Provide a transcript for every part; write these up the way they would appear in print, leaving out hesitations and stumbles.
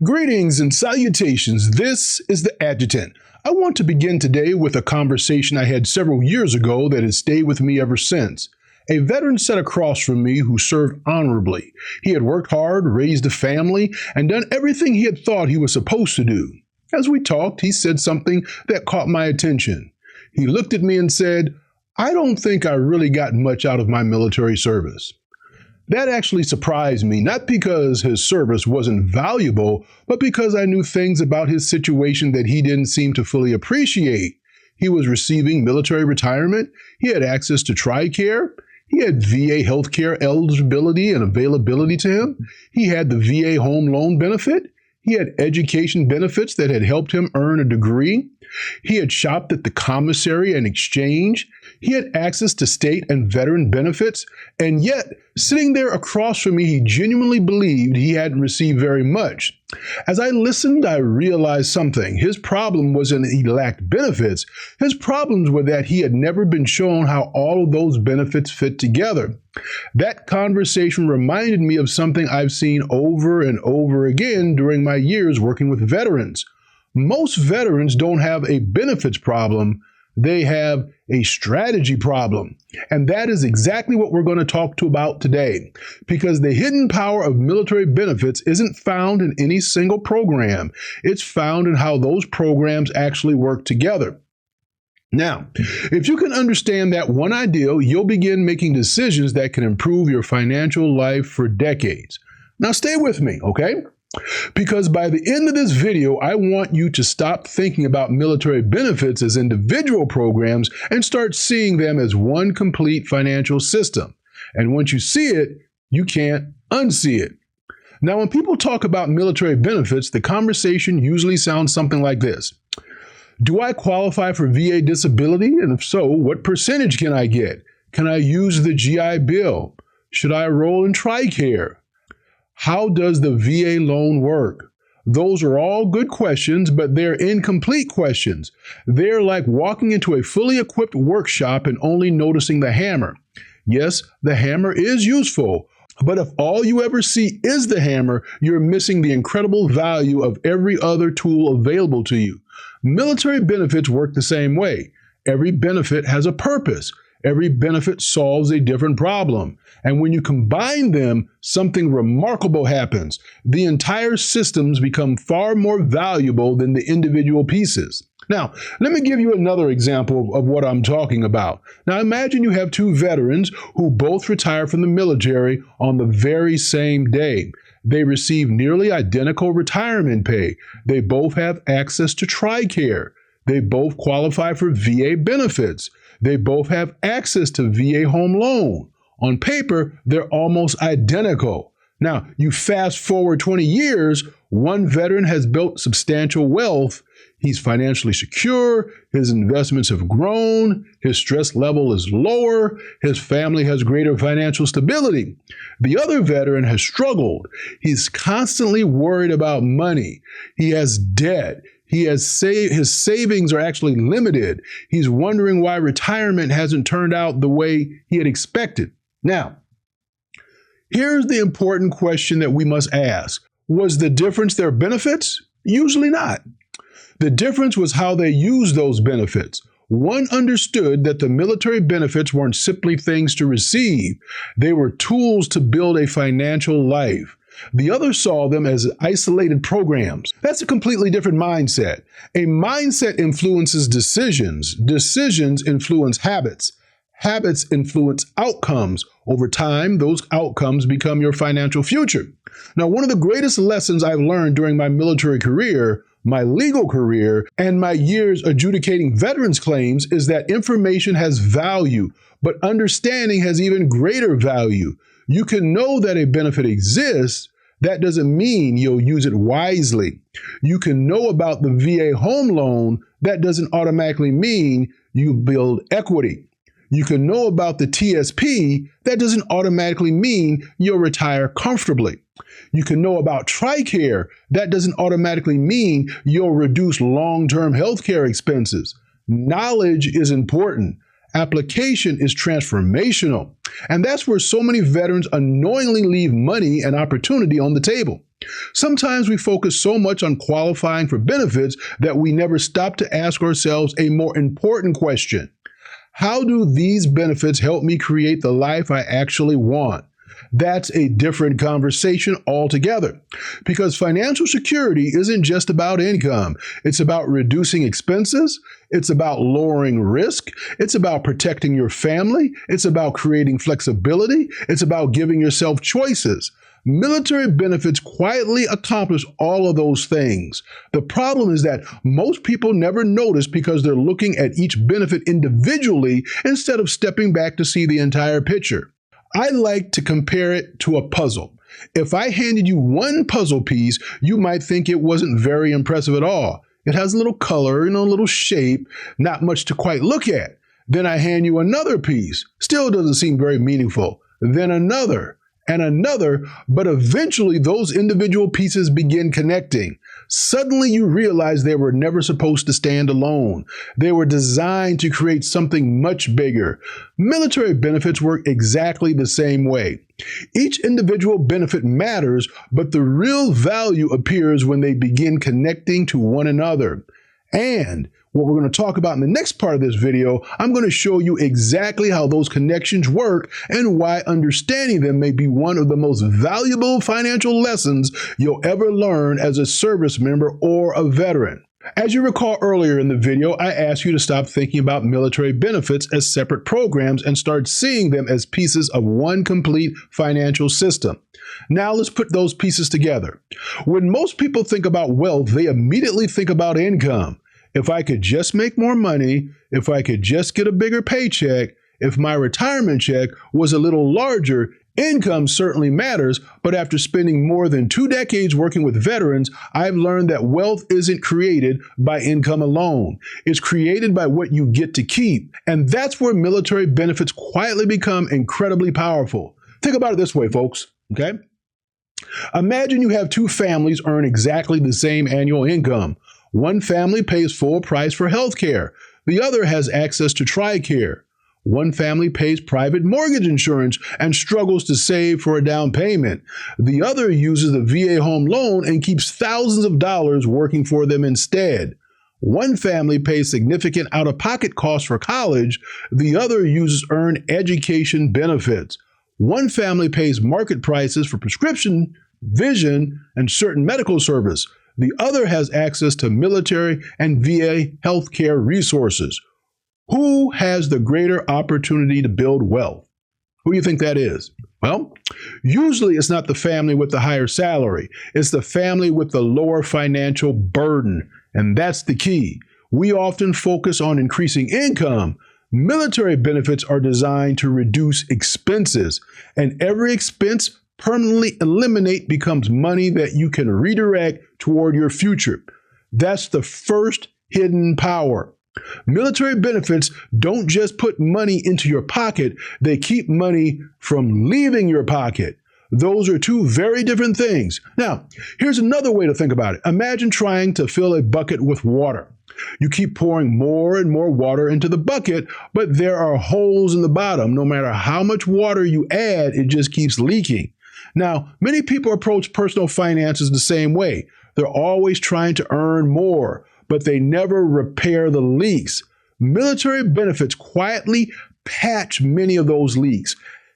Greetings and salutations. This is the Adjutant. I want to begin today with a conversation I had several years ago that has stayed with me ever since. A veteran sat across from me who served honorably. He had worked hard, raised a family, and done everything he had thought he was supposed to do. As we talked, he said something that caught my attention. He looked at me and said, "I don't think I really got much out of my military service." That actually surprised me, not because his service wasn't valuable, but because I knew things about his situation that he didn't seem to fully appreciate. He was receiving military retirement, he had access to TRICARE, he had VA healthcare eligibility and availability to him, he had the VA home loan benefit, he had education benefits that had helped him earn a degree, he had shopped at the commissary and exchange, he had access to state and veteran benefits, and yet, sitting there across from me, he genuinely believed he hadn't received very much. As I listened, I realized something. His problem wasn't that he lacked benefits. His problems were that he had never been shown how all of those benefits fit together. That conversation reminded me of something I've seen over and over again during my years working with veterans. Most veterans don't have a benefits problem. They have a strategy problem. And that is exactly what we're going to talk about today, because the hidden power of military benefits isn't found in any single program. It's found in how those programs actually work together. Now, if you can understand that one idea, you'll begin making decisions that can improve your financial life for decades. Now, stay with me, okay? Because by the end of this video, I want you to stop thinking about military benefits as individual programs and start seeing them as one complete financial system. And once you see it, you can't unsee it. Now, when people talk about military benefits, the conversation usually sounds something like this. Do I qualify for VA disability? And if so, what percentage can I get? Can I use the GI Bill? Should I enroll in TRICARE? How does the VA loan work? Those are all good questions, but they're incomplete questions. They're like walking into a fully equipped workshop and only noticing the hammer. Yes, the hammer is useful, but if all you ever see is the hammer, you're missing the incredible value of every other tool available to you. Military benefits work the same way. Every benefit has a purpose. Every benefit solves a different problem. And when you combine them, something remarkable happens. The entire systems become far more valuable than the individual pieces. Now, let me give you another example of what I'm talking about. Now, imagine you have two veterans who both retire from the military on the very same day. They receive nearly identical retirement pay. They both have access to TRICARE. They both qualify for VA benefits. They both have access to VA home loan. On paper, they're almost identical. Now, you fast forward 20 years, one veteran has built substantial wealth. He's financially secure, his investments have grown, his stress level is lower, his family has greater financial stability. The other veteran has struggled. He's constantly worried about money. He has debt. His savings are actually limited. He's wondering why retirement hasn't turned out the way he had expected. Now, here's the important question that we must ask. Was the difference their benefits? Usually not. The difference was how they used those benefits. One understood that the military benefits weren't simply things to receive. They were tools to build a financial life. The other saw them as isolated programs. That's a completely different mindset. A mindset influences decisions. Decisions influence habits. Habits influence outcomes. Over time, those outcomes become your financial future. Now, one of the greatest lessons I've learned during my military career, my legal career, and my years adjudicating veterans claims is that information has value, but understanding has even greater value. You can know that a benefit exists. That doesn't mean you'll use it wisely. You can know about the VA home loan. That doesn't automatically mean you build equity. You can know about the TSP. That doesn't automatically mean you'll retire comfortably. You can know about TRICARE. That doesn't automatically mean you'll reduce long-term healthcare expenses. Knowledge is important. Application is transformational. And that's where so many veterans unknowingly leave money and opportunity on the table. Sometimes we focus so much on qualifying for benefits that we never stop to ask ourselves a more important question. How do these benefits help me create the life I actually want? That's a different conversation altogether, because financial security isn't just about income. It's about reducing expenses. It's about lowering risk. It's about protecting your family. It's about creating flexibility. It's about giving yourself choices. Military benefits quietly accomplish all of those things. The problem is that most people never notice because they're looking at each benefit individually instead of stepping back to see the entire picture. I like to compare it to a puzzle. If I handed you one puzzle piece, you might think it wasn't very impressive at all. It has a little color, a little shape, not much to quite look at. Then I hand you another piece. Still doesn't seem very meaningful. Then another and another, but eventually those individual pieces begin connecting. Suddenly you realize they were never supposed to stand alone. They were designed to create something much bigger. Military benefits work exactly the same way. Each individual benefit matters, but the real value appears when they begin connecting to one another. And what we're going to talk about in the next part of this video, I'm going to show you exactly how those connections work and why understanding them may be one of the most valuable financial lessons you'll ever learn as a service member or a veteran. As you recall earlier in the video, I asked you to stop thinking about military benefits as separate programs and start seeing them as pieces of one complete financial system. Now let's put those pieces together. When most people think about wealth, they immediately think about income. If I could just make more money, if I could just get a bigger paycheck, if my retirement check was a little larger, income certainly matters, but after spending more than 2 decades working with veterans, I've learned that wealth isn't created by income alone. It's created by what you get to keep. And that's where military benefits quietly become incredibly powerful. Think about it this way, folks, okay? Imagine you have 2 families earn exactly the same annual income. One family pays full price for health care. The other has access to TRICARE. One family pays private mortgage insurance and struggles to save for a down payment. The other uses a VA home loan and keeps thousands of dollars working for them instead. One family pays significant out-of-pocket costs for college. The other uses earned education benefits. One family pays market prices for prescription, vision, and certain medical service. The other has access to military and VA healthcare resources. Who has the greater opportunity to build wealth? Who do you think that is? Well, usually it's not the family with the higher salary. It's the family with the lower financial burden. And that's the key. We often focus on increasing income. Military benefits are designed to reduce expenses, and every expense permanently eliminate becomes money that you can redirect toward your future. That's the first hidden power. Military benefits don't just put money into your pocket, they keep money from leaving your pocket. Those are 2 very different things. Now, here's another way to think about it. Imagine trying to fill a bucket with water. You keep pouring more and more water into the bucket, but there are holes in the bottom. No matter how much water you add, it just keeps leaking. Now, many people approach personal finances the same way. They're always trying to earn more, but they never repair the leaks. Military benefits quietly patch many of those leaks.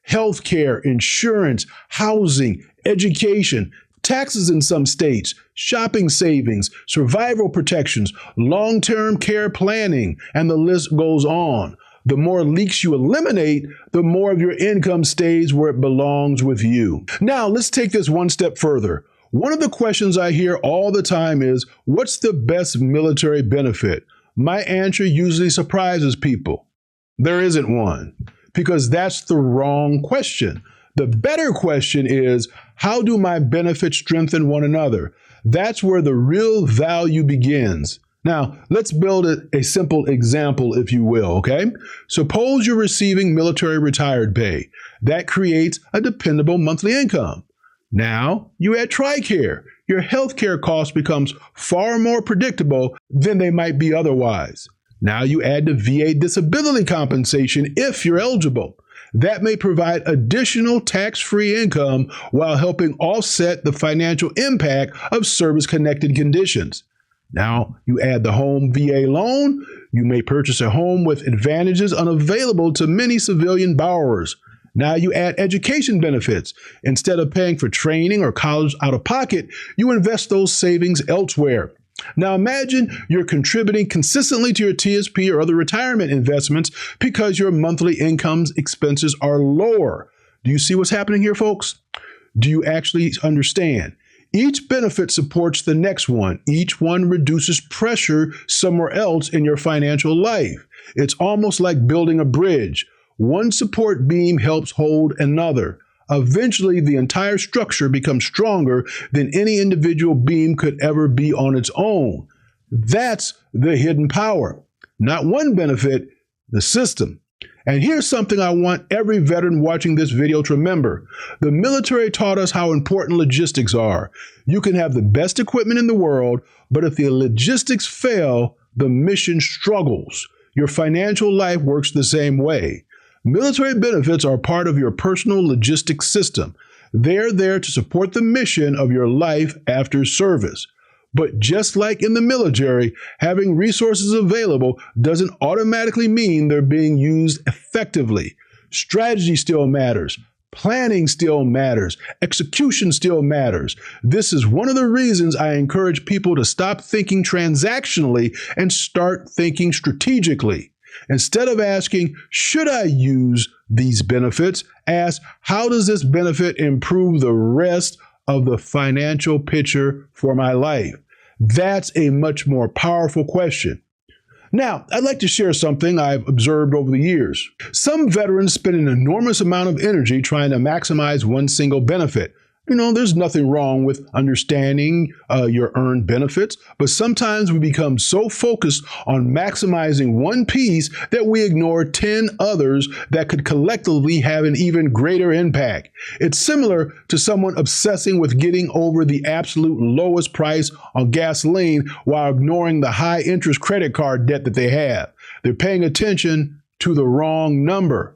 Healthcare, insurance, housing, education, taxes in some states, shopping savings, survival protections, long-term care planning, and the list goes on. The more leaks you eliminate, the more of your income stays where it belongs with you. Now, let's take this one step further. One of the questions I hear all the time is, what's the best military benefit? My answer usually surprises people. There isn't one, because that's the wrong question. The better question is, how do my benefits strengthen one another? That's where the real value begins. Now, let's build a simple example, if you will, okay? Suppose you're receiving military retired pay. That creates a dependable monthly income. Now, you add TRICARE. Your healthcare cost becomes far more predictable than they might be otherwise. Now you add the VA disability compensation if you're eligible. That may provide additional tax-free income while helping offset the financial impact of service-connected conditions. Now you add the home VA loan. You may purchase a home with advantages unavailable to many civilian borrowers. Now you add education benefits. Instead of paying for training or college out of pocket, you invest those savings elsewhere. Now imagine you're contributing consistently to your TSP or other retirement investments because your monthly income's expenses are lower. Do you see what's happening here, folks? Do you actually understand? Each benefit supports the next one. Each one reduces pressure somewhere else in your financial life. It's almost like building a bridge. One support beam helps hold another. Eventually, the entire structure becomes stronger than any individual beam could ever be on its own. That's the hidden power. Not one benefit, the system. And here's something I want every veteran watching this video to remember. The military taught us how important logistics are. You can have the best equipment in the world, but if the logistics fail, the mission struggles. Your financial life works the same way. Military benefits are part of your personal logistics system. They're there to support the mission of your life after service. But just like in the military, having resources available doesn't automatically mean they're being used effectively. Strategy still matters. Planning still matters. Execution still matters. This is one of the reasons I encourage people to stop thinking transactionally and start thinking strategically. Instead of asking, should I use these benefits? Ask, how does this benefit improve the rest of the financial picture for my life? That's a much more powerful question. Now, I'd like to share something I've observed over the years. Some veterans spend an enormous amount of energy trying to maximize one single benefit. There's nothing wrong with understanding your earned benefits, but sometimes we become so focused on maximizing one piece that we ignore 10 others that could collectively have an even greater impact. It's similar to someone obsessing with getting over the absolute lowest price on gasoline while ignoring the high interest credit card debt that they have. They're paying attention to the wrong number.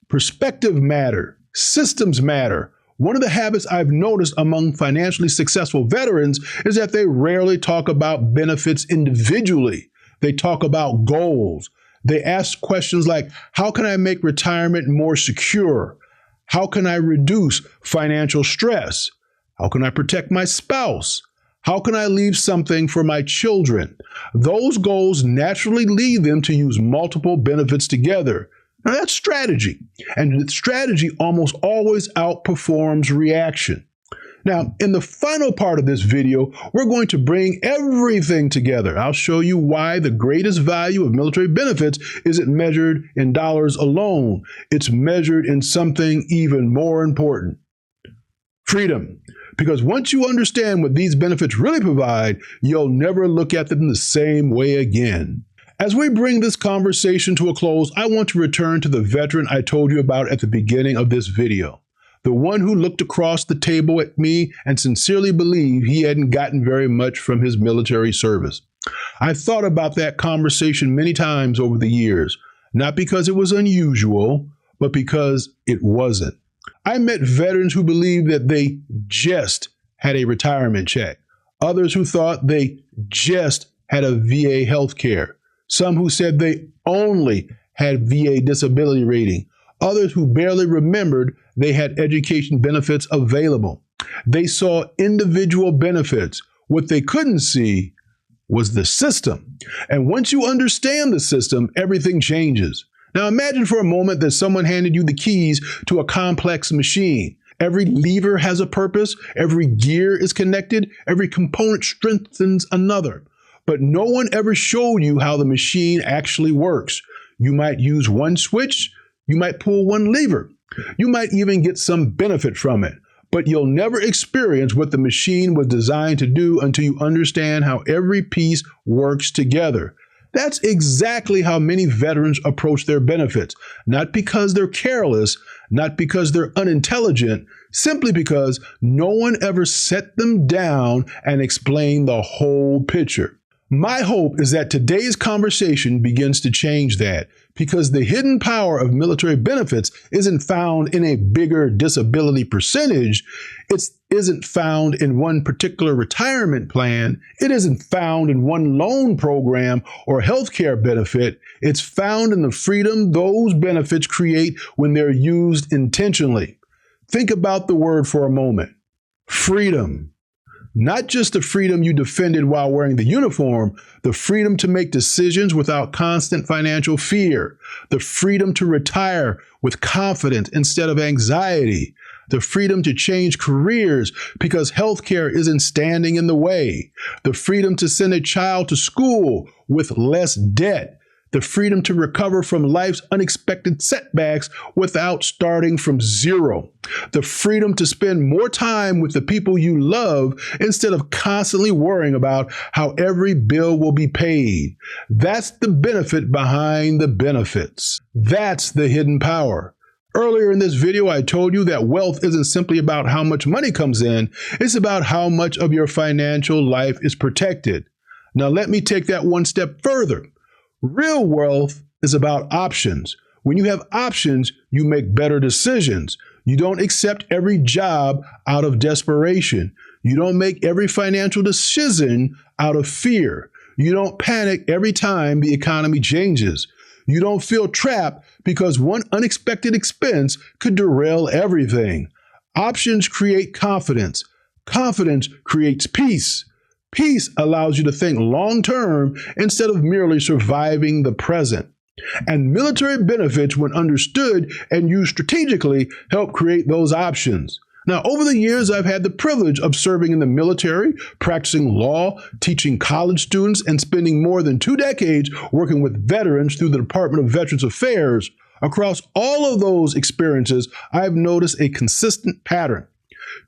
Perspective matters. Systems matter. One of the habits I've noticed among financially successful veterans is that they rarely talk about benefits individually. They talk about goals. They ask questions like, how can I make retirement more secure? How can I reduce financial stress? How can I protect my spouse? How can I leave something for my children? Those goals naturally lead them to use multiple benefits together. Now that's strategy, and strategy almost always outperforms reaction. Now, in the final part of this video, we're going to bring everything together. I'll show you why the greatest value of military benefits isn't measured in dollars alone. It's measured in something even more important: freedom. Because once you understand what these benefits really provide, you'll never look at them the same way again. As we bring this conversation to a close, I want to return to the veteran I told you about at the beginning of this video. The one who looked across the table at me and sincerely believed he hadn't gotten very much from his military service. I've thought about that conversation many times over the years, not because it was unusual, but because it wasn't. I met veterans who believed that they just had a retirement check, others who thought they just had a VA health care. Some who said they only had VA disability rating, others who barely remembered they had education benefits available. They saw individual benefits. What they couldn't see was the system. And once you understand the system, everything changes. Now imagine for a moment that someone handed you the keys to a complex machine. Every lever has a purpose, every gear is connected, every component strengthens another. But no one ever showed you how the machine actually works. You might use one switch, you might pull one lever, you might even get some benefit from it, but you'll never experience what the machine was designed to do until you understand how every piece works together. That's exactly how many veterans approach their benefits, not because they're careless, not because they're unintelligent, simply because no one ever set them down and explained the whole picture. My hope is that today's conversation begins to change that, because the hidden power of military benefits isn't found in a bigger disability percentage. It isn't found in one particular retirement plan. It isn't found in one loan program or healthcare benefit. It's found in the freedom those benefits create when they're used intentionally. Think about the word for a moment. Freedom. Not just the freedom you defended while wearing the uniform, the freedom to make decisions without constant financial fear, the freedom to retire with confidence instead of anxiety, the freedom to change careers because healthcare isn't standing in the way, the freedom to send a child to school with less debt, the freedom to recover from life's unexpected setbacks without starting from zero, the freedom to spend more time with the people you love instead of constantly worrying about how every bill will be paid. That's the benefit behind the benefits. That's the hidden power. Earlier in this video, I told you that wealth isn't simply about how much money comes in, it's about how much of your financial life is protected. Now let me take that one step further. Real wealth is about options. When you have options, you make better decisions. You don't accept every job out of desperation. You don't make every financial decision out of fear. You don't panic every time the economy changes. You don't feel trapped because one unexpected expense could derail everything. Options create confidence. Confidence creates peace. Peace allows you to think long-term instead of merely surviving the present. And military benefits, when understood and used strategically, help create those options. Now, over the years, I've had the privilege of serving in the military, practicing law, teaching college students, and spending more than 2 decades working with veterans through the Department of Veterans Affairs. Across all of those experiences, I've noticed a consistent pattern.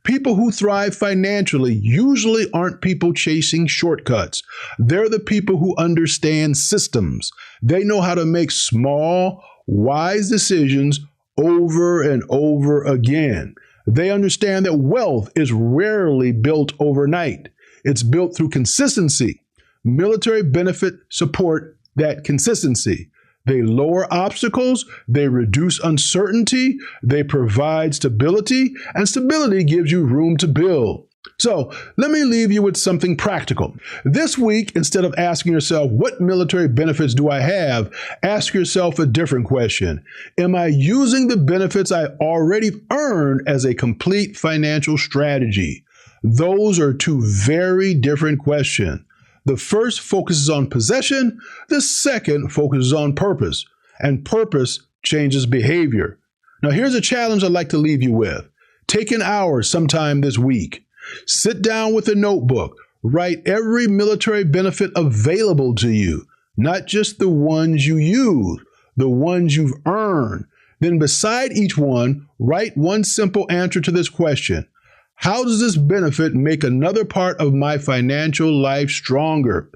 People who thrive financially usually aren't people chasing shortcuts. They're the people who understand systems. They know how to make small, wise decisions over and over again. They understand that wealth is rarely built overnight. It's built through consistency. Military benefits support that consistency. They lower obstacles, they reduce uncertainty, they provide stability, and stability gives you room to build. So let me leave you with something practical. This week, instead of asking yourself, what military benefits do I have? Ask yourself a different question. Am I using the benefits I already earned as a complete financial strategy? Those are 2 very different questions. The first focuses on possession, the second focuses on purpose, and purpose changes behavior. Now here's a challenge I'd like to leave you with. Take an hour sometime this week. Sit down with a notebook. Write every military benefit available to you, not just the ones you use, the ones you've earned. Then beside each one, write one simple answer to this question. How does this benefit make another part of my financial life stronger?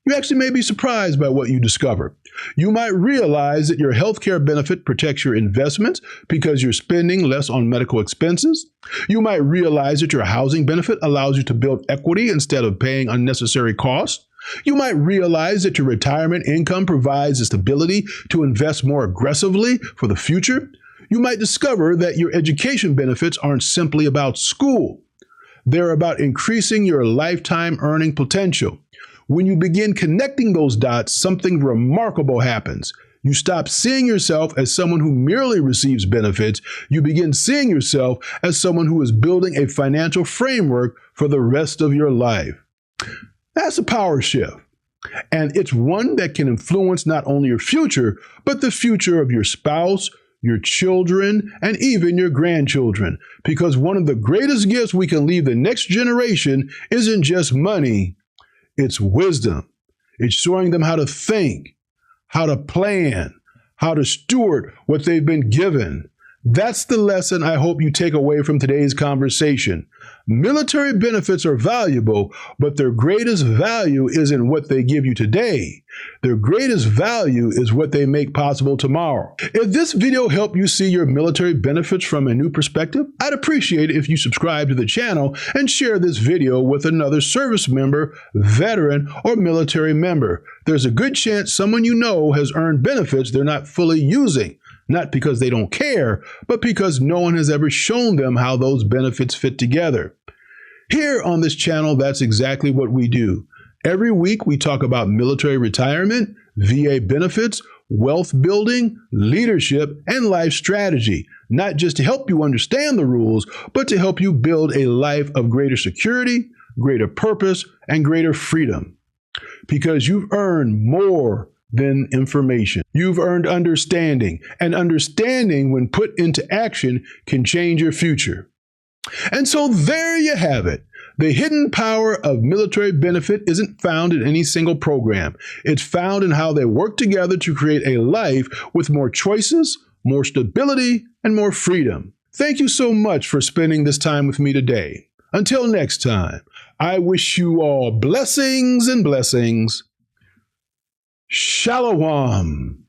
You actually may be surprised by what you discover. You might realize that your healthcare benefit protects your investments because you're spending less on medical expenses. You might realize that your housing benefit allows you to build equity instead of paying unnecessary costs. You might realize that your retirement income provides the stability to invest more aggressively for the future. You might discover that your education benefits aren't simply about school. They're about increasing your lifetime earning potential. When you begin connecting those dots, something remarkable happens. You stop seeing yourself as someone who merely receives benefits. You begin seeing yourself as someone who is building a financial framework for the rest of your life. That's a power shift. And it's one that can influence not only your future, but the future of your spouse, your children, and even your grandchildren. Because one of the greatest gifts we can leave the next generation isn't just money, it's wisdom. It's showing them how to think, how to plan, how to steward what they've been given. That's the lesson I hope you take away from today's conversation. Military benefits are valuable, but their greatest value isn't what they give you today. Their greatest value is what they make possible tomorrow. If this video helped you see your military benefits from a new perspective, I'd appreciate it if you subscribe to the channel and share this video with another service member, veteran, or military member. There's a good chance someone you know has earned benefits they're not fully using. Not because they don't care, but because no one has ever shown them how those benefits fit together. Here on this channel, that's exactly what we do. Every week, we talk about military retirement, VA benefits, wealth building, leadership, and life strategy, not just to help you understand the rules, but to help you build a life of greater security, greater purpose, and greater freedom. Because you've earned more than information. You've earned understanding, and understanding, when put into action, can change your future. And so there you have it. The hidden power of military benefit isn't found in any single program. It's found in how they work together to create a life with more choices, more stability, and more freedom. Thank you so much for spending this time with me today. Until next time, I wish you all blessings and blessings. Shalom.